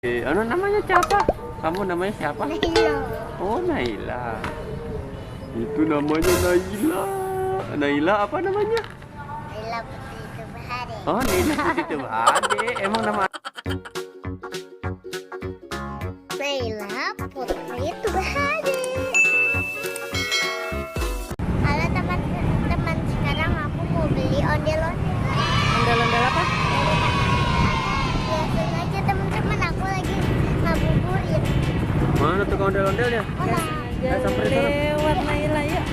Ano namanya siapa? Kamu namanya siapa? Naila. Oh, Naila. Itu namanya Naila. Naila apa namanya? Naila Putri Tubahade. Oh, Naila Putri Tubahade. Emang nama Naila Putri Tubahade. Halo teman-teman, sekarang aku mau beli ondel-ondel. Ondel-ondel apa? Biasanya aja teman-teman, aku lagi ngabuburit. mana tuh ondel-ondelnya? sampai sana. Lewat Naila yuk.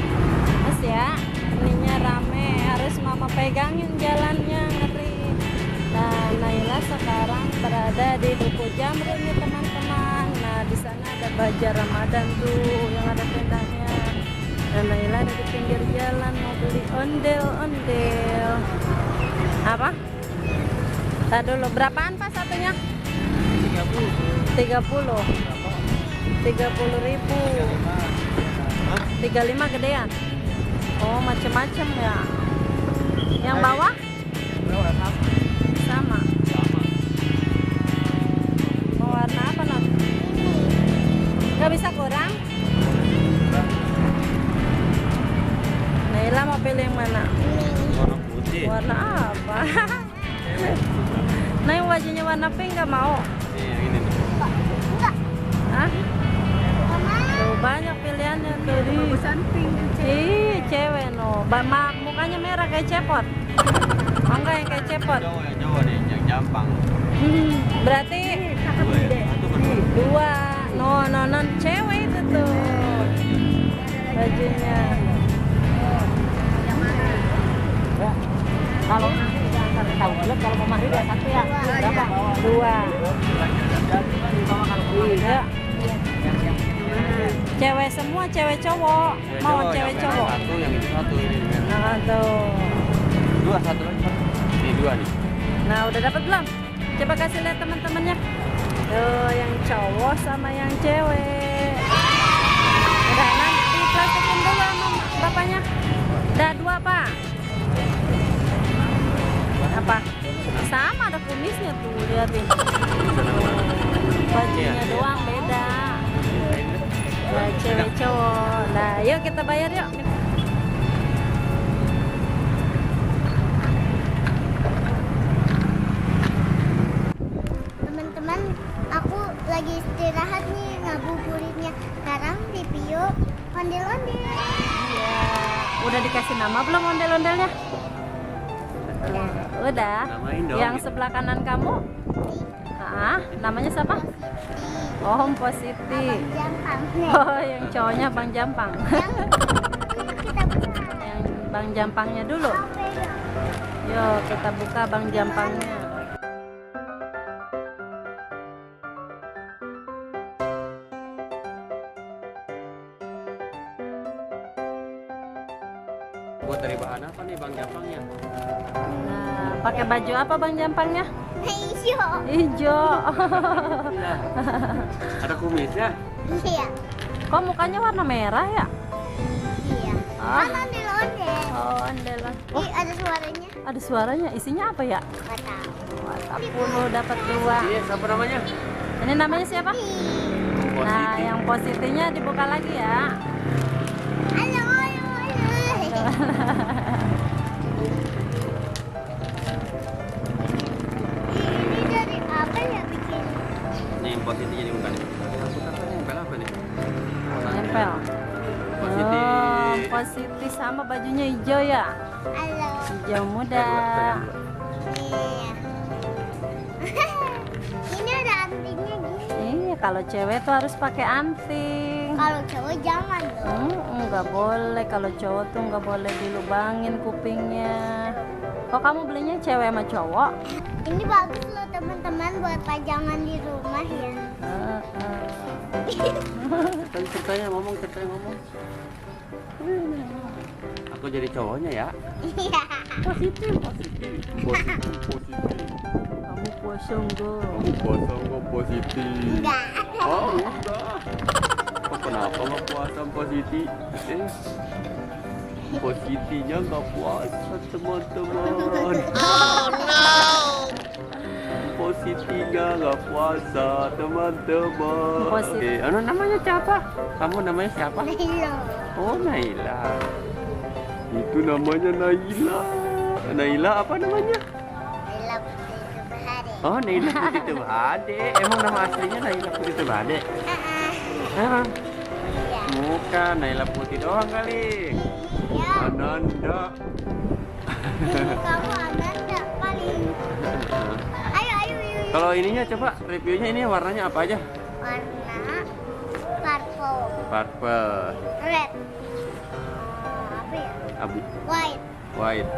Mas ya, ininya rame, harus mama pegangin jalannya, ngeri. Nah, Naila sekarang berada di Duku Jamrut nih teman-teman. Nah, di sana ada Baja Ramadan tuh yang ada tendanya. Dan Naila ada di pinggir jalan mau beli ondel-ondel. Apa? Tadi dulu, berapaan Pak satunya? 30. 30.000. 35 gedean. Oh, macam-macam ya. Yang bawah? Sama. Mau warna apa nanti? Gak bisa kurang? Naila mau pilih yang mana? Warna putih. Warna apa? Nah, yang wajahnya warna pink gak mau? Yang ini nih. Enggak. Hah? Mama. Tuh, banyak pilihannya tuh. Ih, cewek no. Mukanya merah kayak cepot. Oh, enggak yang kayak cepot. Yang Jawa nih, yang Jampang. Berarti Dua ya? Satu kan? dua. No, cewek itu tuh. Bajunya. Kalau tahu bulat kalau mau mahir ya satu ya. Berapa? Dua. Iya. Cewek semua, cewek cowok. Mau Jawa, cewek yang cowok. merah satu, yang itu satu ini merah. Nah, tuh. Dua, satu lagi satu. Ini dua nih. Nah, udah dapat belum? Coba kasih lihat teman-temannya. Tuh, yang cowok sama yang cewek. Udah, nanti plastikin dulu sama bapaknya. Udah dua, Pak. Apa? Sama ada kumisnya tuh, lihatin. Bajunya doang beda. Ya, cewek cowok. Nah, yuk kita bayar yuk. Teman-teman, aku lagi istirahat nih ngabuburitnya. Sekarang review ondel-ondel. Ya, udah dikasih nama belum ondel-ondelnya? Udah. Namain dong. Yang sebelah kanan kamu? Namanya siapa? Oh, Positi. Jampang. Oh, yang cowoknya Bang Jampang. Kita buka. Yang Bang Jampangnya dulu. Yuk, kita buka Bang Jampangnya. Buat dari bahan apa nih Bang Jampangnya? Nah, pakai baju apa Bang Jampangnya? Hijau. Hijau. Nah, ada kumisnya. Iya. Kok mukanya warna merah ya? Iya. Ah. Kan ondel-ondel. Oh, ondelan. Oh, Ih, ada suaranya. ada suaranya. Isinya apa ya? Gak tahu. 40 dapat 2. Ini siapa namanya? Ini namanya siapa? Nah, yang positifnya dibuka lagi ya. Halo, halo, halo. Ini dari apa ya bikin? Ini positif jadi bukan nih. Nempel apa nih? Nempel. Positif. Oh, positif sama bajunya hijau ya. Halo. Hijau muda. Iya. Ini ada antingnya gini. Iya, kalau cewek tuh harus pakai anting. Kalau cowok jangan dong. Nggak boleh, kalau cowok tuh nggak boleh dilubangin kupingnya. Kok kamu belinya cewek sama cowok? Ini bagus loh teman-teman buat pajangan di rumah ya. Ceritanya ngomong. Aku jadi cowoknya ya. Iya. Positif. Kamu puasa enggak? Kamu puasa nggak positif? Enggak. Oh enggak. Kok kenapa nggak puasa positif? Positinya nggak puasa teman-teman. Oh no. Siti nggak puasa teman-teman. Positif. Oke, anu namanya siapa? Kamu namanya siapa? Naila. Oh, Naila. Itu namanya Naila. Naila apa namanya? Naila Putri Subhari. Oh, Naila Putri Tubade. Emang nama aslinya Naila Putri Tubade? Ah, Iya. bukan Naila Putri doang kali. Iya. Ananda. Kamu Ananda paling. Ayo, ayo, ayo. Kalau ininya coba reviewnya ini warnanya apa aja? Warna purple, Purple, red, apa ya? abu, White, white.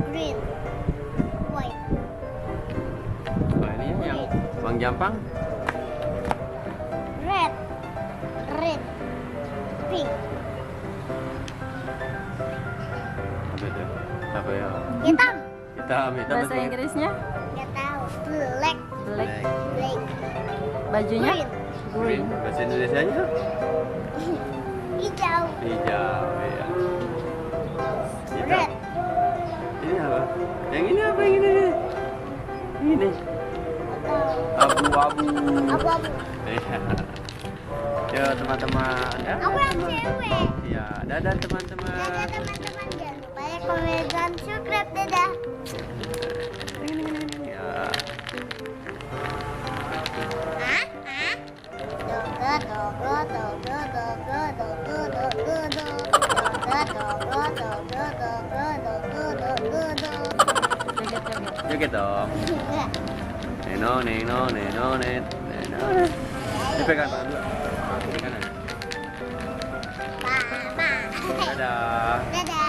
green, white. Kalau ininya yang Bang Jampang, Red, red, pink, apa itu? Apa ya? hitam. Hitam, hitam. Bahasa betul. Inggrisnya Nggak tahu. Black, black. black, Bajunya green, Green. Bahasa Indonesianya? hijau, Hijau, ya. Hitam. red, Ini apa? Yang ini apa yang ini? Ini atau abu-abu. abu-abu. Iya. Yo teman-teman, ya. Aku yang cewek. Ya, dadah teman-teman. Dadah teman-teman, jangan lupa ya komen dan subscribe. Dadah. Ya. Hah? Hah? Dogo, dogo, dogo, dogo, dogo, dogo, dogo. Dogo, dogo, dogo, dogo, dogo, dogo, dogo. Joget-joget. Joget dong. Enggak. Neno, neno, neno, neno. Dipegang tangan dulu. Kiri kanan. Mama. Dadah. Dadah.